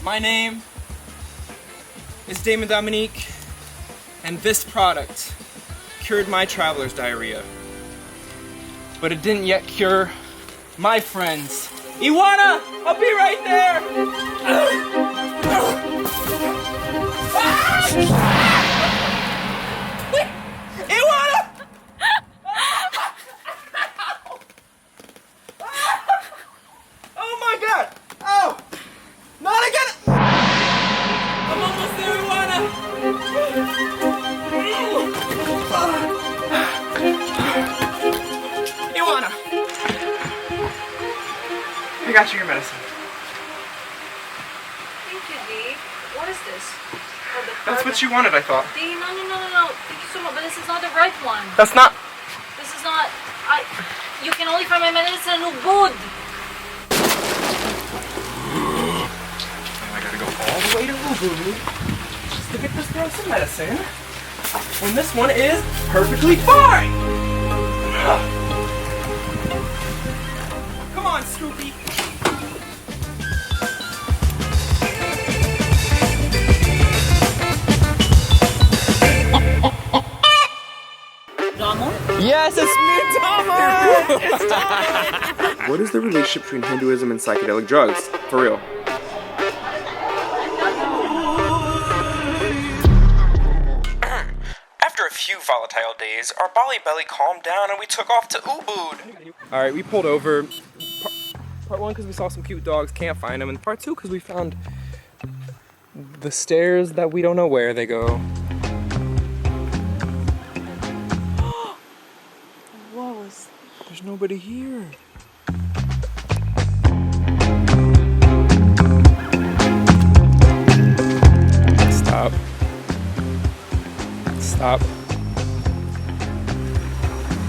My name is Damon Dominique, and this product cured my traveler's diarrhea. But it didn't yet cure my friends. Ioana, I'll be right there! Ioana! Oh my god! Oh! Not again! I'm almost there, Ioana! Ioana! I got you your medicine. Thank you, Dee. What is this? That's what you wanted, I thought. Dee, no. Thank you so much, but this is not the right one. That's not... This is not... You can only find my medicine in Ubud. I gotta go all the way to Ubud just to get this girl some medicine. And this one is perfectly fine! Come on, Scoopy! Damon? Yes, it's me, Damon! It's Damon! What is the relationship between Hinduism and psychedelic drugs? For real. After a few volatile days, our Bali Belly calmed down and we took off to Ubud. Alright, we pulled over. Part one because we saw some cute dogs, can't find them. And part two because we found the stairs that we don't know where they go. There's nobody here. Stop. Stop.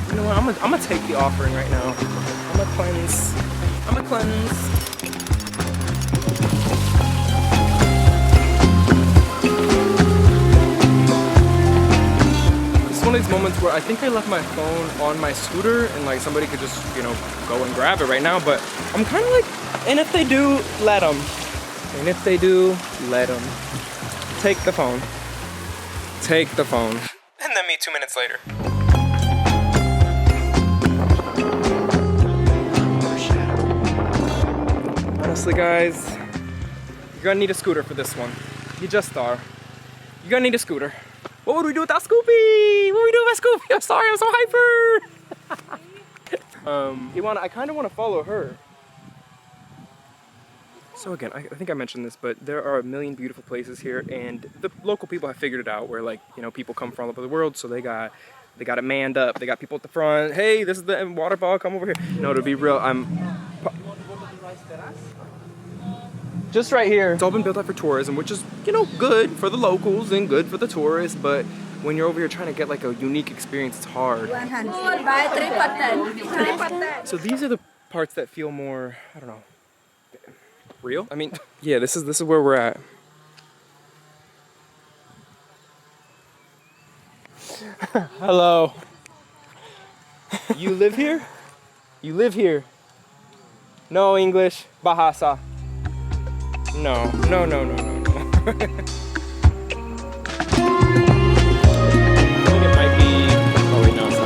You know what? I'm gonna take the offering right now. I'm gonna cleanse. One of these moments where I think I left my phone on my scooter and like somebody could just, you know, go and grab it right now, but I'm kind of like, and if they do, let them. And if they do, let them. Take the phone. Take the phone. And then me 2 minutes later. Honestly, guys, you're gonna need a scooter for this one. You just are. You're gonna need a scooter. What would we do without Scoopy? What would we do without Scoopy? I'm sorry, I'm so hyper. Ioana, I kind of want to follow her. So again, I think I mentioned this, but there are a million beautiful places here, and the local people have figured it out. Where like, you know, people come from all over the world, so they got it manned up. They got people at the front. Hey, this is the waterfall. Come over here. No, to be real, just right here. It's all been built up for tourism, which is, you know, good for the locals and good for the tourists, but when you're over here trying to get like a unique experience, it's hard. So these are the parts that feel more, I don't know, real? I mean, yeah, this is where we're at. Hello. You live here? You live here? No English, Bahasa. No. I think it might be. Oh wait, no, it's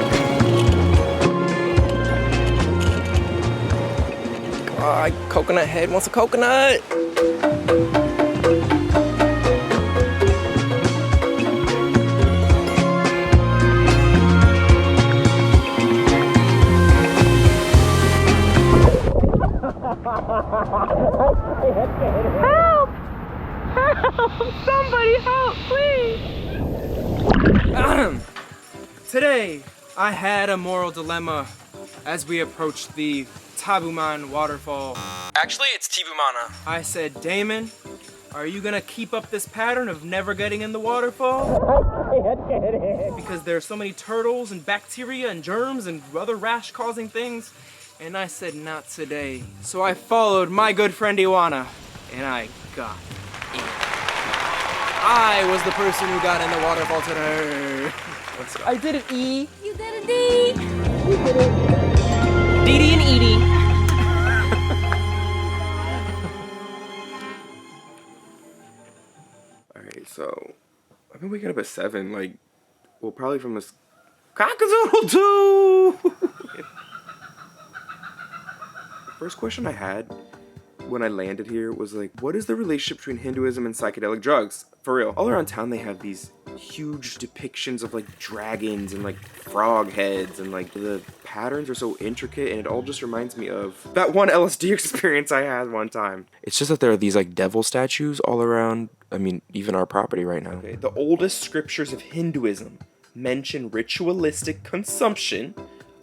not. God, coconut head wants a coconut. Help! Help! Somebody help, please! Today, I had a moral dilemma as we approached the Tabuman waterfall. Actually, it's Tibumana. I said, Damon, are you gonna keep up this pattern of never getting in the waterfall? I can't get it. Because there's so many turtles and bacteria and germs and other rash-causing things. And I said, not today. So I followed my good friend Ioana, and I got in. I was the person who got in the waterfall today. Let's go. I did it, E. You did it, Dee. We did it. Dee Dee and Edie. So, I've been waking up at 7, like, well, probably from this cockazoodle too. The first question I had when I landed here was like, what is the relationship between Hinduism and psychedelic drugs? For real. All around town they have these huge depictions of like dragons and like frog heads, and like the patterns are so intricate, and it all just reminds me of that one LSD experience I had one time. It's just that there are these like devil statues all around, I mean, even our property right now. Okay, the oldest scriptures of Hinduism mention ritualistic consumption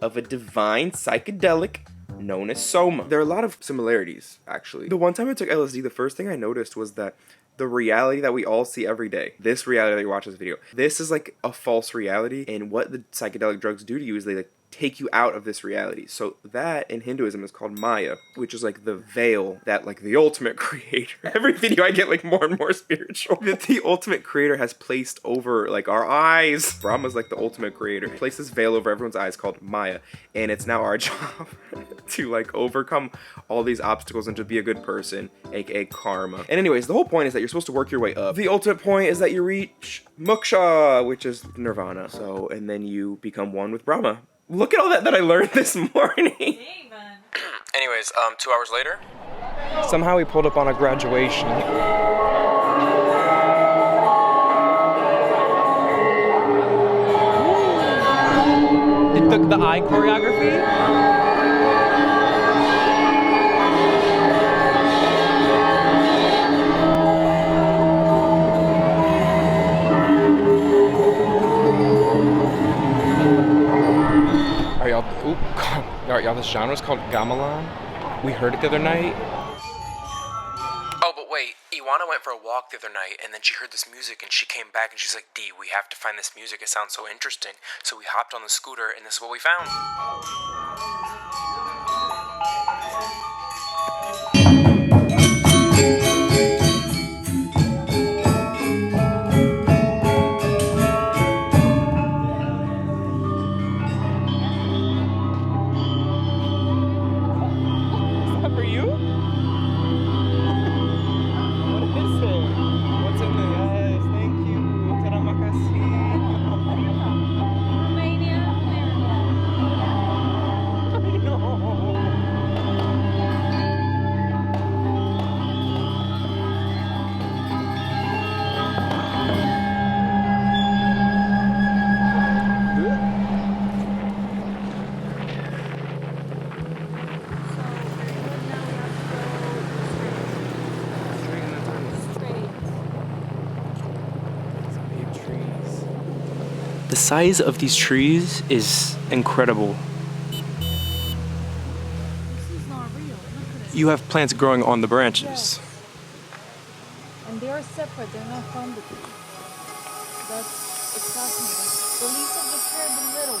of a divine psychedelic known as soma. There are a lot of similarities, actually. The one time I took LSD, the first thing I noticed was that the reality that we all see every day, this reality that you watch this video, this is like a false reality, and what the psychedelic drugs do to you is they like take you out of this reality. So that in Hinduism is called Maya, which is like the veil that like the ultimate creator, every video I get like more and more spiritual, that the ultimate creator has placed over like our eyes. Brahma's like the ultimate creator. He placed this veil over everyone's eyes called Maya, and it's now our job to like overcome all these obstacles and to be a good person, aka karma. And anyways, the whole point is that you're supposed to work your way up. The ultimate point is that you reach moksha, which is nirvana. So, and then you become one with Brahma. Look at all that I learned this morning. Damon. Anyways, 2 hours later, somehow we pulled up on a graduation. It took the eye choreography. Y'all, this genre is called gamelan. We heard it the other night. Oh, but wait, Ioana went for a walk the other night, and then she heard this music, and she came back, and she's like, D, we have to find this music, it sounds so interesting. So we hopped on the scooter, and this is what we found. The size of these trees is incredible. This is not real. Look at it. You have plants growing on the branches. Yes. And they are separate, they're not from the tree. That's exactly that. The leaves of the tree are the little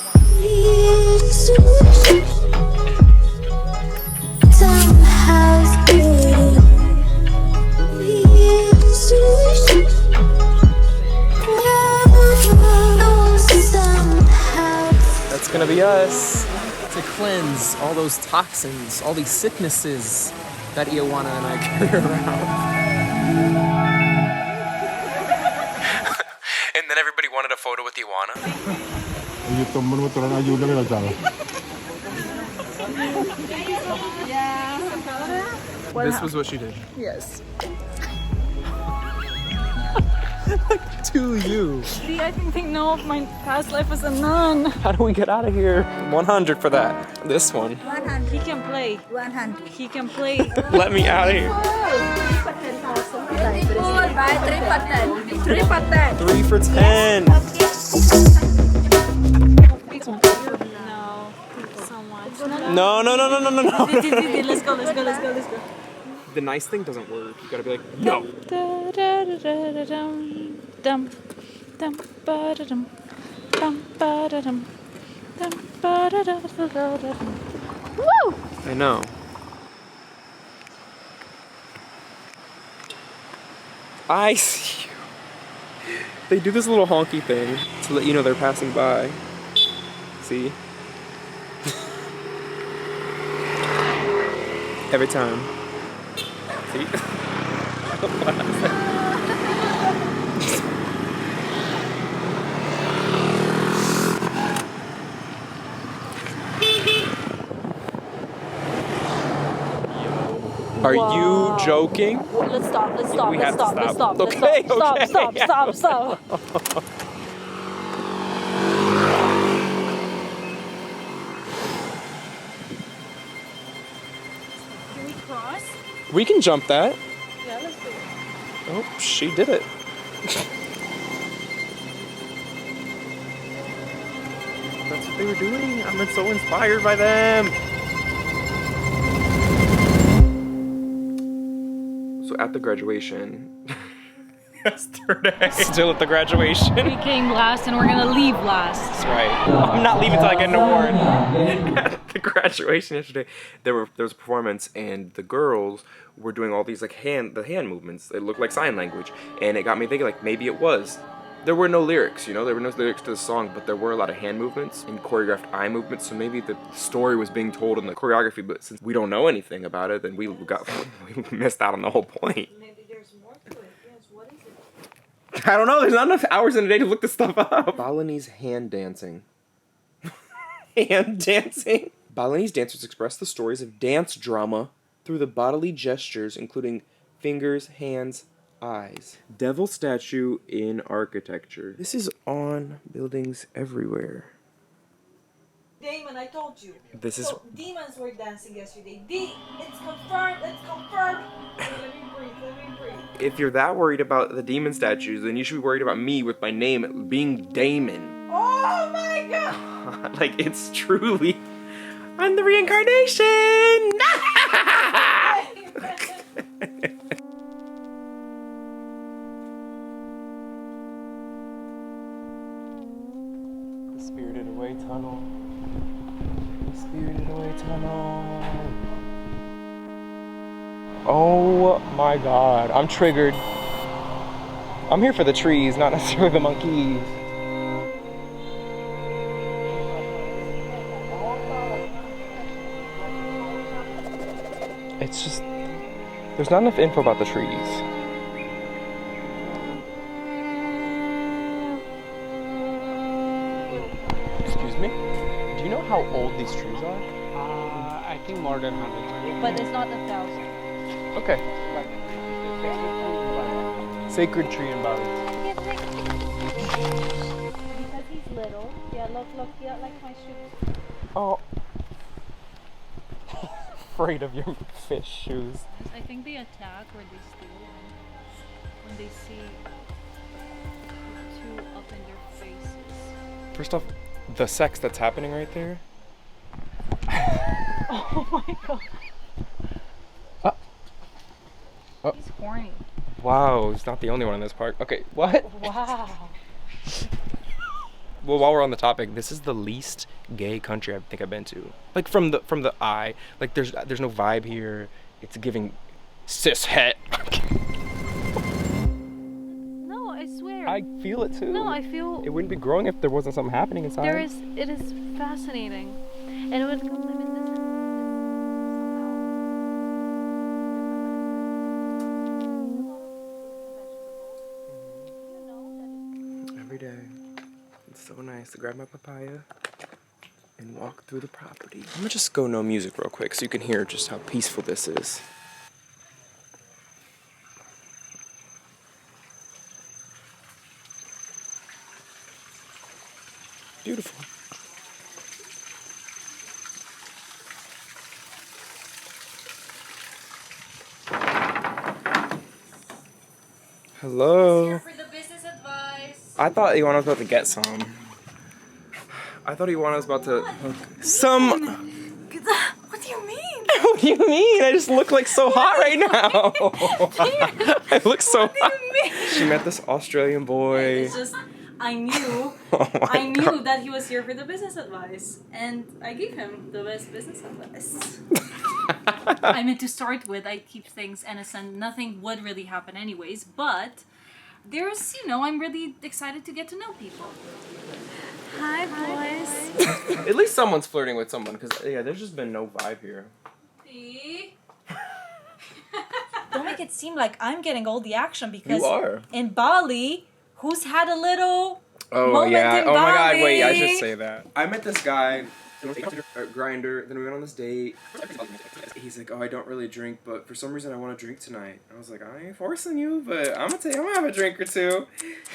That's gonna be us. To cleanse all those toxins, all these sicknesses that Ioana and I carry around. And then everybody wanted a photo with Ioana. This was what she did. Yes. To you. See, I think they know of my past life as a nun. How do we get out of here? 100 for that. This one. 100. He can play. 100. He can play. Let me out of here. 3 for 10. No. Thank you so much. No. Let's go. The nice thing doesn't work. You gotta be like, no. Woo! I know. I see you. They do this little honky thing to let you know they're passing by. See? Every time. See? Are you joking? Let's stop. Let's stop. We Let's have to stop. Let's stop. stop. Okay, Let's stop. okay. Stop. Stop. Stop. Stop. Can we cross? We can jump that. Yeah, let's do it. Oh, she did it. That's what they were doing. I'm so inspired by them. So at the graduation, yesterday, still at the graduation. We came last and we're gonna leave last. That's right. I'm not leaving till I get an award. At the graduation yesterday, there was a performance, and the girls were doing all these like hand movements. It looked like sign language, and it got me thinking like maybe it was. There were no lyrics, you know, there were no lyrics to the song, but there were a lot of hand movements and choreographed eye movements, so maybe the story was being told in the choreography, but since we don't know anything about it, then we missed out on the whole point. Maybe there's more to it. Yes, what is it? I don't know, there's not enough hours in a day to look this stuff up. Balinese hand dancing. Hand dancing? Balinese dancers express the stories of dance drama through the bodily gestures, including fingers, hands, eyes. Devil statue in architecture. This is on buildings everywhere. Damon, I told you. This is... So, demons were dancing yesterday. It's confirmed, it's confirmed. Let me breathe. If you're that worried about the demon statues, then you should be worried about me with my name being Damon. Oh my god! Like, it's truly... I'm the reincarnation! The Spirited Away Tunnel. The Spirited Away Tunnel. Oh my god, I'm triggered. I'm here for the trees, not necessarily the monkeys. It's just, there's not enough info about the trees. Excuse me? Do you know how old these trees are? I think more than 100. But it's not 1,000. Okay. Sacred tree in Bali. Because he's little. Yeah, look, yeah, like my shoes. Oh. Afraid of your fish shoes. I think they attack or they steal when they see two up in their faces. First off, the sex that's happening right there. Oh my god. He's horny. Wow, he's not the only one in this park. Okay, what? Wow. Well, while we're on the topic, this is the least gay country I think I've been to. Like from the eye, like there's no vibe here. It's giving cis het. No, I swear. I feel it too. No, I feel It wouldn't be growing if there wasn't something happening inside. it is fascinating. And it would, I mean, this is Every day. It's so nice to grab my papaya and walk through the property. I'm gonna just go no music real quick so you can hear just how peaceful this is. Beautiful. Hello. Here for the business advice. I thought Ioana was about to get some. I thought Ioana was about to hook some. What do you mean? What do you mean? I just look like so hot right now. I look so hot. What do you mean? She met this Australian boy. It's just, I knew Oh my I knew God. that he was here for the business advice, and I gave him the best business advice. I mean, to start with, I keep things innocent. Nothing would really happen anyways, but there's, I'm really excited to get to know people. Hi, boys. At least someone's flirting with someone, because yeah, there's just been no vibe here. See? Don't make it seem like I'm getting all the action, because You are. in Bali, who's had a little Oh moment yeah. in Oh my God. Bali? Wait, I should say that. I met this guy Grinder. Then we went on this date. He's like, oh, I don't really drink, but for some reason I want to drink tonight. I was like, I ain't forcing you, but I'm gonna have a drink or two.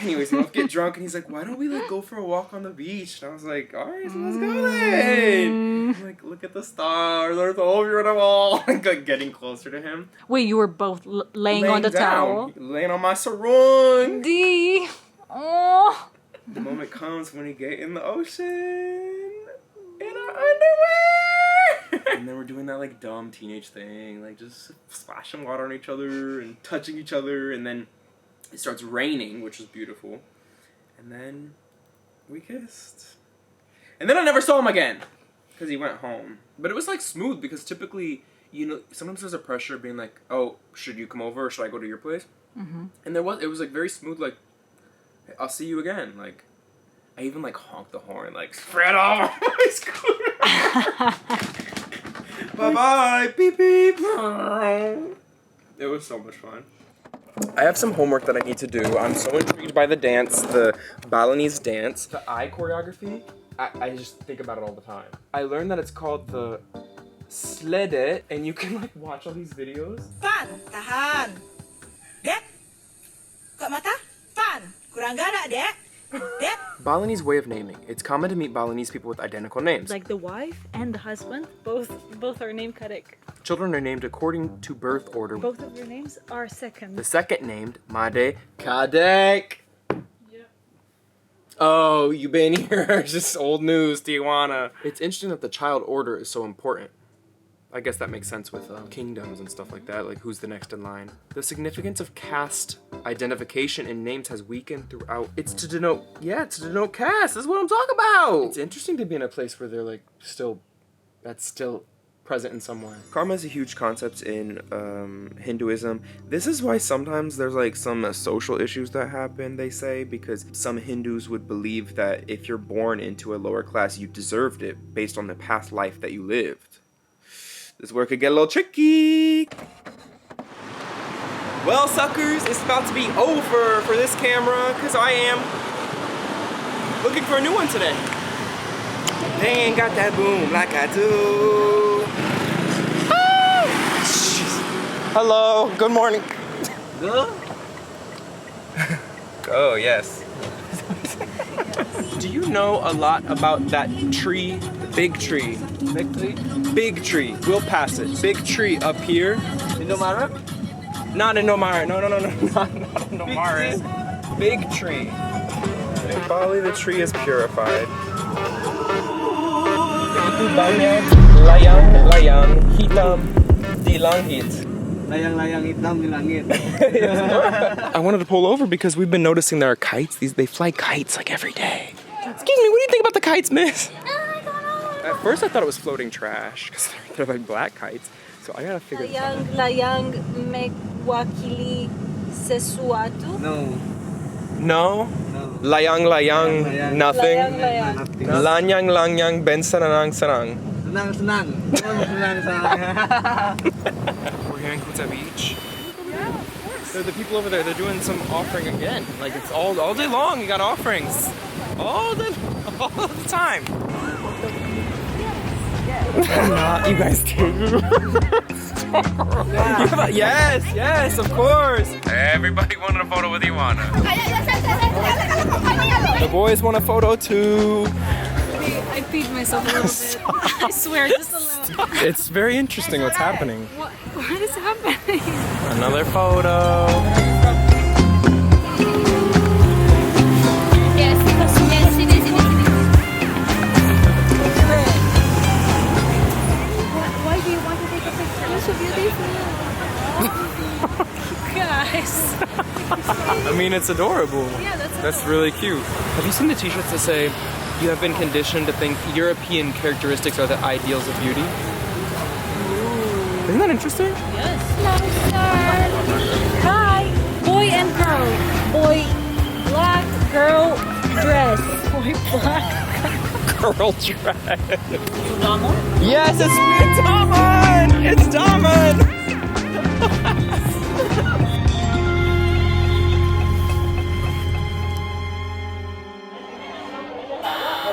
Anyways, we both get drunk, and he's like, why don't we like go for a walk on the beach? And I was like, all right, so let's go then. I'm like, look at the stars. There's a over on the wall. Like getting closer to him. Wait, you were both laying on the down, towel? laying on my sarong. D. Oh. The moment comes when we get in the ocean in our underwear. And then we're doing that like dumb teenage thing, like just splashing water on each other and touching each other, and then it starts raining, which was beautiful. And then we kissed. And then I never saw him again because he went home. But it was like smooth because typically, you know, sometimes there's a pressure being like, oh, should you come over or should I go to your place? Mm-hmm. And it was like very smooth, like, I'll see you again. Like, I even like honked the horn, like spread over my scooter. Bye bye, beep beep. It was so much fun. I have some homework that I need to do. I'm so intrigued by the dance, the Balinese dance, the eye choreography. I just think about it all the time. I learned that it's called the slede, and you can like watch all these videos. Pan, tahan. Dek, kok mata? Pan, kurang gana, dek. Dek. Balinese way of naming. It's common to meet Balinese people with identical names. Like the wife and the husband, both are named Kadek. Children are named according to birth order. Both of their names are second. The second named, Made Kadek. Oh, you been here? It's just old news, Ioana. It's interesting that the child order is so important. I guess that makes sense with kingdoms and stuff like that, like who's the next in line. The significance of caste identification in names has weakened throughout. It's to denote caste. This is what I'm talking about. It's interesting to be in a place where they're like that's still present in some way. Karma is a huge concept in Hinduism. This is why sometimes there's like some social issues that happen, they say, because some Hindus would believe that if you're born into a lower class, you deserved it based on the past life that you lived. This work could get a little tricky. Well, suckers, it's about to be over for this camera, because I am looking for a new one today. They ain't got that boom like I do. Ah! Hello, good morning. Good? Oh, yes. Do you know a lot about that tree? Big tree. Big tree? Big tree. We'll pass it. Big tree up here. In Nomara? Not in Nomara. No. Not in Nomara. Big tree. In Bali, the tree is purified. Itu banyak layang-layang hitam di langit. Layang-layang hitam di langit. I wanted to pull over because we've been noticing there are kites. They fly kites like every day. Excuse me, what do you think about the kites, miss? At first I thought it was floating trash because they're like black kites. So I gotta figure this out. Layang mewakili sesuatu? No. No? Layang, nothing. Lanyang, ben sanang. Senang. We're here in Kuta Beach. There are the people over there, they're doing some offering again. Like it's all day long, you got offerings. All the time. Not you guys do. Yes, of course. Everybody wanted a photo with Ioana. The boys want a photo too. I peed myself a little bit. I swear, just a little. It's very interesting what's happening. What is happening? Another photo. Why do you want to take a picture? It's so beautiful. Guys. I mean, it's adorable. Yeah, That's really cute. Have you seen the t-shirts that say, you have been conditioned to think European characteristics are the ideals of beauty? Ooh. Isn't that interesting? Yes. Hi. Boy and girl. Boy black, girl dress. Boy black. Girl dress. Damon? Yes, it's Damon! It's Damon!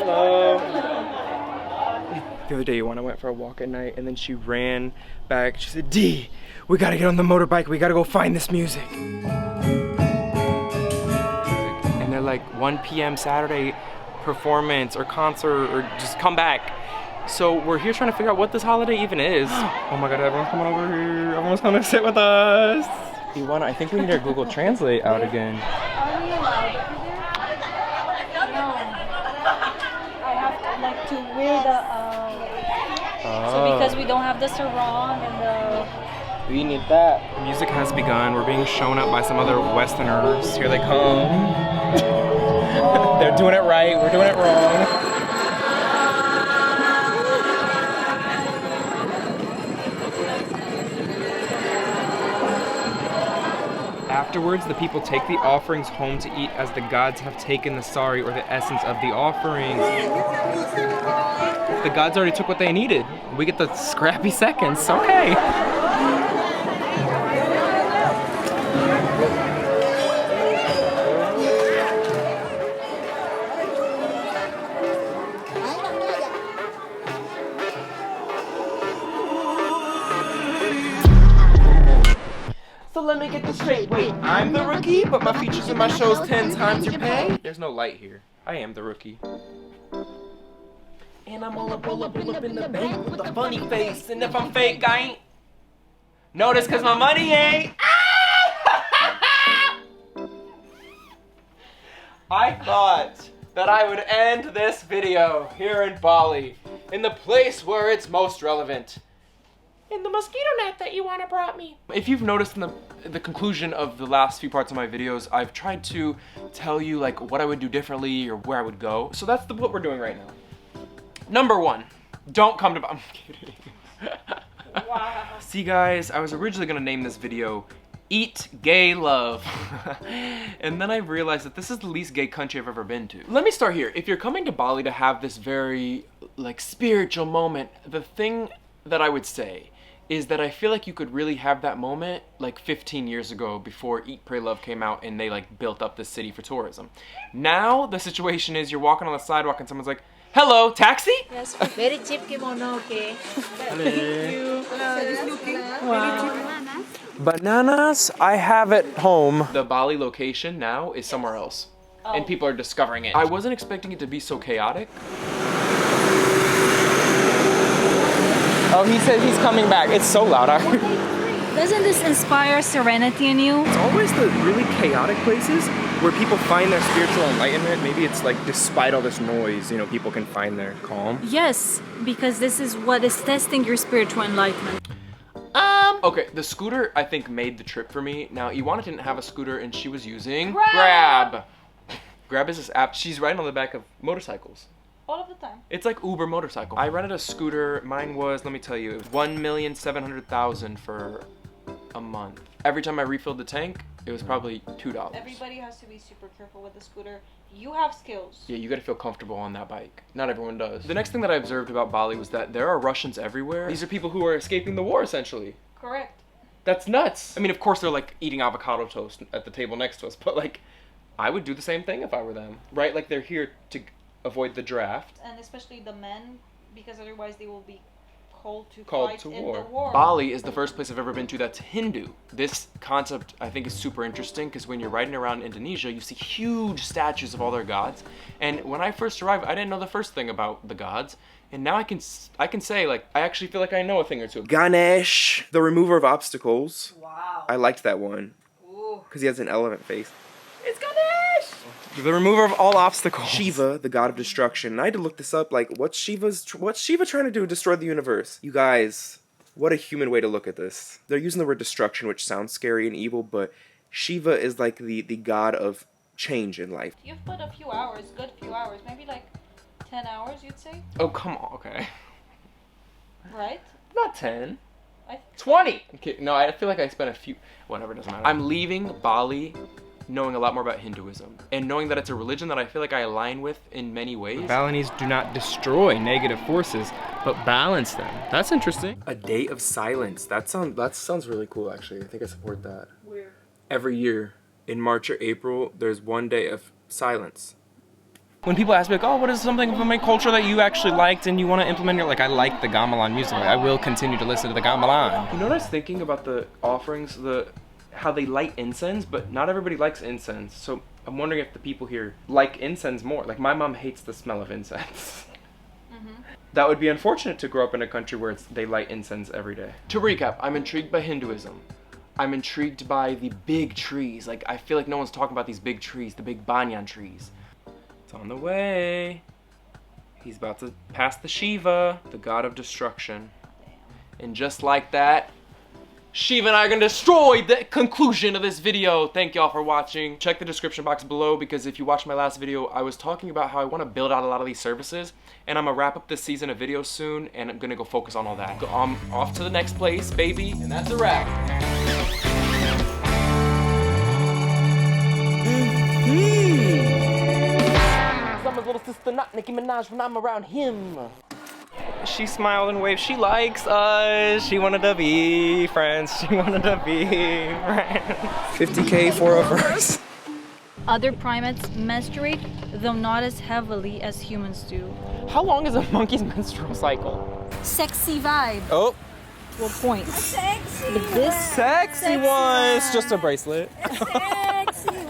Hello. went for a walk at night, and then she ran back. She said, D, we gotta get on the motorbike. We gotta go find this music. And they're like 1 p.m. Saturday performance or concert or just come back. So we're here trying to figure out what this holiday even is. Oh my God, everyone's coming over here. Everyone's coming to sit with us. Ioana, I think we need our Google Translate out again. Are we allowed over there? No. I have to like to wear the so because we don't have the sarong and the We need that. Music has begun. We're being shown up by some other Westerners. Here they come. They're doing it right. We're doing it wrong. Afterwards, the people take the offerings home to eat as the gods have taken the sari, or the essence of the offerings. The gods already took what they needed. We get the scrappy seconds, okay. So let me get this straight. Wait, I'm the rookie, but my features in my show's 10 times your pay? There's no light here. I am the rookie. And I'm all up in the bank with a funny face. And if I'm fake, I ain't. Notice, cause my money ain't. I thought that I would end this video here in Bali, in the place where it's most relevant. In the mosquito net that Ioana brought me. If you've noticed in the conclusion of the last few parts of my videos, I've tried to tell you like what I would do differently or where I would go. So that's what we're doing right now. Number 1, don't come to I'm kidding. Wow. See guys, I was originally gonna name this video Eat Gay Love. And then I realized that this is the least gay country I've ever been to. Let me start here. If you're coming to Bali to have this very like spiritual moment, the thing that I would say is that I feel like you could really have that moment like 15 years ago before Eat, Pray, Love came out and they like built up this city for tourism. Now the situation is you're walking on the sidewalk and someone's like, hello, taxi? yes, very cheap kimono, okay? Thank you. Wow. Bananas, I have at home. The Bali location now is somewhere else. And people are discovering it. I wasn't expecting it to be so chaotic. Oh, he said he's coming back. It's so loud out here. Doesn't this inspire serenity in you? It's always the really chaotic places where people find their spiritual enlightenment. Maybe it's like despite all this noise, you know, people can find their calm. Yes, because this is what is testing your spiritual enlightenment. Okay, the scooter I think made the trip for me. Now, Ioana didn't have a scooter and she was using Grab. Grab is this app. She's riding on the back of motorcycles. All of the time. It's like Uber motorcycle. I rented a scooter. Mine was, let me tell you, 1,700,000 for a month. Every time I refilled the tank, it was probably $2. Everybody has to be super careful with the scooter. You have skills. Yeah, you gotta feel comfortable on that bike. Not everyone does. The next thing that I observed about Bali was that there are Russians everywhere. These are people who are escaping the war, essentially. Correct. That's nuts. I mean, of course they're like eating avocado toast at the table next to us, but like, I would do the same thing if I were them, right? Like they're here to avoid the draft. And especially the men, because otherwise they will be called to Called fight to in war. the war. Bali is the first place I've ever been to that's Hindu. This concept I think is super interesting because when you're riding around Indonesia, you see huge statues of all their gods. And when I first arrived, I didn't know the first thing about the gods. And now I can say, like, I actually feel like I know a thing or two. Ganesh, the remover of obstacles. Wow. I liked that one. Ooh. Because he has an elephant face. It's Ganesh! The remover of all obstacles. Shiva, the god of destruction. And I had to look this up, like, what's Shiva trying to do? Destroy the universe. You guys, what a human way to look at this. They're using the word destruction, which sounds scary and evil, but Shiva is like the god of change in life. You've put a few hours, good few hours, maybe like 10 hours, you'd say? Oh, come on, okay. Right? Not 10. I think 20! Okay, no, I feel like I spent a few, whatever, doesn't matter. I'm leaving Bali knowing a lot more about Hinduism and knowing that it's a religion that I feel like I align with in many ways. Balinese do not destroy negative forces, but balance them. That's interesting. A day of silence. That sounds really cool, actually. I think I support that. Where? Every year in March or April, there's one day of silence. When people ask me, like, oh, what is something from my culture that you actually liked and you want to implement? You're like, I like the gamelan music. I will continue to listen to the gamelan. You know what I was thinking about the offerings, how they light incense, but not everybody likes incense. So I'm wondering if the people here like incense more. Like, my mom hates the smell of incense. That would be unfortunate to grow up in a country where they light incense every day. To recap, I'm intrigued by Hinduism. I'm intrigued by the big trees. Like, I feel like no one's talking about these big trees, the big banyan trees. It's on the way. He's about to pass the Shiva, the god of destruction. And just like that, Shiva and I are gonna destroy the conclusion of this video. Thank y'all for watching. Check the description box below, because if you watched my last video, I was talking about how I want to build out a lot of these services, and I'm gonna wrap up this season of videos soon, and I'm gonna go focus on all that. So I'm off to the next place, baby, and that's a wrap. Summer's little sister, not Nicki Minaj, when I'm around him. She smiled and waved. She likes us. She wanted to be friends. She wanted to be friends. 50K for a verse. Other primates menstruate, though not as heavily as humans do. How long is a monkey's menstrual cycle? Sexy vibe. Oh. What point? Sexy. This Sexy one. It's just a bracelet. Sexy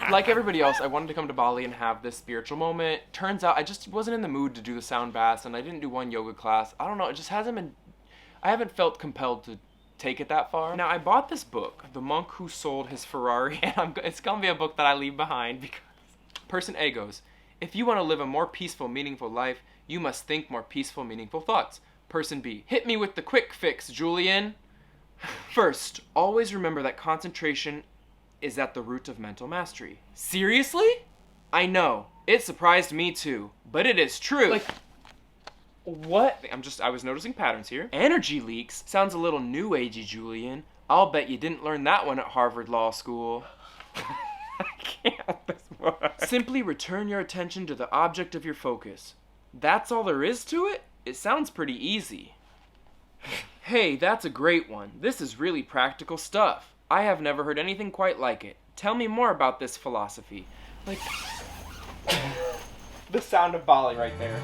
Like everybody else, I wanted to come to Bali and have this spiritual moment. Turns out I just wasn't in the mood to do the sound baths, and I didn't do one yoga class. I don't know, it just hasn't been, I haven't felt compelled to take it that far. Now, I bought this book, The Monk Who Sold His Ferrari, and it's gonna be a book that I leave behind, because person A goes, if you want to live a more peaceful, meaningful life, you must think more peaceful, meaningful thoughts. Person B, hit me with the quick fix, Julian. First, always remember that concentration is at the root of mental mastery. Seriously? I know, it surprised me too, but it is true. Like, what? I was noticing patterns here. Energy leaks sounds a little new agey, Julian. I'll bet you didn't learn that one at Harvard Law School. I can't with this book. Simply return your attention to the object of your focus. That's all there is to it? It sounds pretty easy. Hey, that's a great one. This is really practical stuff. I have never heard anything quite like it. Tell me more about this philosophy. Like, the sound of Bali right there.